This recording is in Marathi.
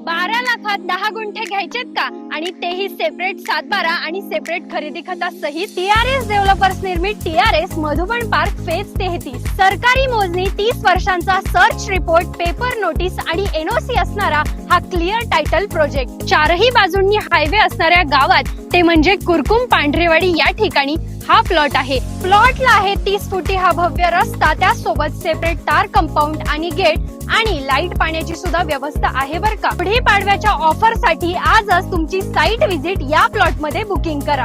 12 लाखात 10 गुंठे घ्यायचेत का? आणि तेही सेपरेट 7/12 आणि सेपरेट खरेदी खता सहित. टीआरएस डेव्हलपर्स निर्मित टीआरएस मधुबन पार्क फेज 33. सरकारी मोजणी, 30 वर्षांचा सर्च रिपोर्ट, पेपर नोटीस आणि एनओसी असणारा हा क्लिअर टायटल प्रोजेक्ट. चारही बाजूंनी हायवे असणाऱ्या गावात, ते म्हणजे कुरकुम पांढरेवाडी या ठिकाणी हा प्लॉट आहे. प्लॉटला आहे 30 फुटी हा भव्य रस्ता, त्यासोबत सेपरेट तार कंपाऊंड आणि गेट आणि लाईट पाण्याची सुद्धा व्यवस्था आहे बरं का. पुढे पाडव्याच्या ऑफर साठी आजच तुमची साईट व्हिजिट या प्लॉट मध्ये बुकिंग करा.